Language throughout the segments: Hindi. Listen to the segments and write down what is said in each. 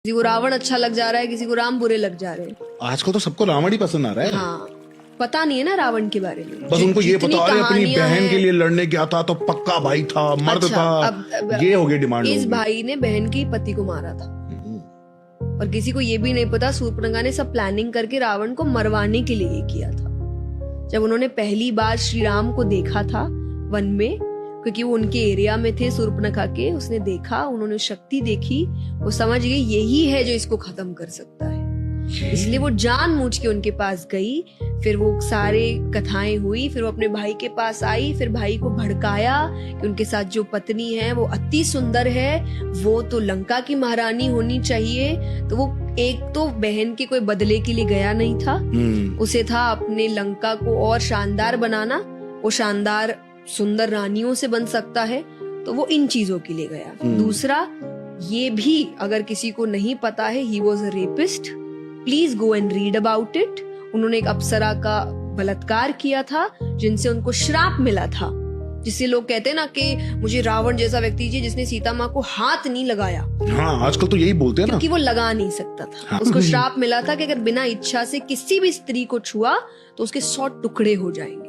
किसी को रावण अच्छा लग जा रहा है, किसी को राम बुरे लग जा रहे हैं। आजकल तो सबको रावण ही पसंद आ रहा है। हाँ, पता नहीं है ना रावण के बारे में। बस उनको ये पता है अपनी बहन के लिए लड़ने गया था तो पक्का भाई था, मर्द अच्छा, था। ये हो गई डिमांड। इस भाई ने बहन के पति को मारा था और किसी को ये भी नहीं पता शूर्पणखा ने सब प्लानिंग करके रावण को मरवाने के लिए ये किया था। जब उन्होंने पहली बार श्री राम को देखा था वन में, क्योंकि वो उनके एरिया में थे शूर्पणखा के, उसने देखा, उन्होंने शक्ति देखी, वो समझ गई यही है जो इसको खत्म कर सकता है। इसलिए वो जानबूझ के उनके पास गई। फिर वो सारे कथाएं हुई, फिर वो अपने भाई के पास आई, फिर भाई को भड़काया कि उनके साथ जो पत्नी है वो अति सुंदर है, वो तो लंका की महारानी होनी चाहिए। तो वो एक तो बहन के कोई बदले के लिए गया नहीं था, उसे था अपने लंका को और शानदार बनाना। वो शानदार सुंदर रानियों से बन सकता है, तो वो इन चीजों के लिए गया। दूसरा, ये भी अगर किसी को नहीं पता है, he was a rapist, please go and read about it. उन्होंने एक अप्सरा का बलात्कार किया था जिनसे उनको श्राप मिला था, जिससे लोग कहते हैं ना कि मुझे रावण जैसा व्यक्ति चाहिए जिसने सीता माँ को हाथ नहीं लगाया। हाँ, आजकल तो यही बोलते हैं ना, क्योंकि वो लगा नहीं सकता था। हाँ। उसको श्राप मिला था कि अगर बिना इच्छा से किसी भी स्त्री को छुआ तो उसके 100 टुकड़े हो जाएंगे।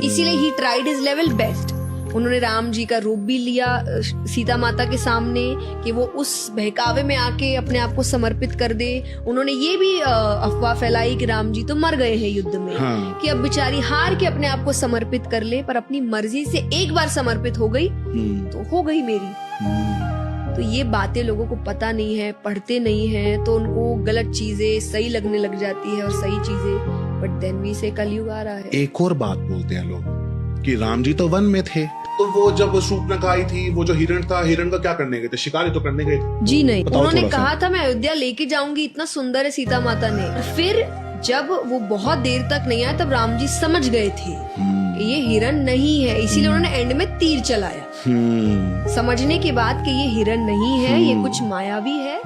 इसीलिए he tried his level best. उन्होंने राम जी का रूप भी लिया सीता माता के सामने कि वो उस बहकावे में आके अपने आप को समर्पित कर दे। उन्होंने ये भी अफवाह फैलाई कि राम जी तो मर गए हैं युद्ध में, हाँ। कि अब बेचारी हार के अपने आप को समर्पित कर ले, पर अपनी मर्जी से एक बार समर्पित हो गई तो हो गई मेरी। तो ये बातें लोगों को पता नहीं है, पढ़ते नहीं है, तो उनको गलत चीजें सही लगने लग जाती है और सही चीजें। बट देन भी से कलयुग आ रहा है। एक और बात बोलते हैं लोग कि राम जी तो वन में थे, तो वो जब शूर्पणखा आई थी, वो जो हिरण था, हिरण का क्या करने गए थे? शिकार ही तो करने गए थे। जी नहीं, उन्होंने कहा था मैं अयोध्या लेके जाऊंगी, इतना सुंदर है सीता माता ने। फिर जब वो बहुत देर तक नहीं आया तब राम जी समझ गए थे कि ये हिरण नहीं है, इसीलिए उन्होंने एंड में तीर चलाया, समझने के बाद कि ये हिरण नहीं है, ये कुछ मायावी है।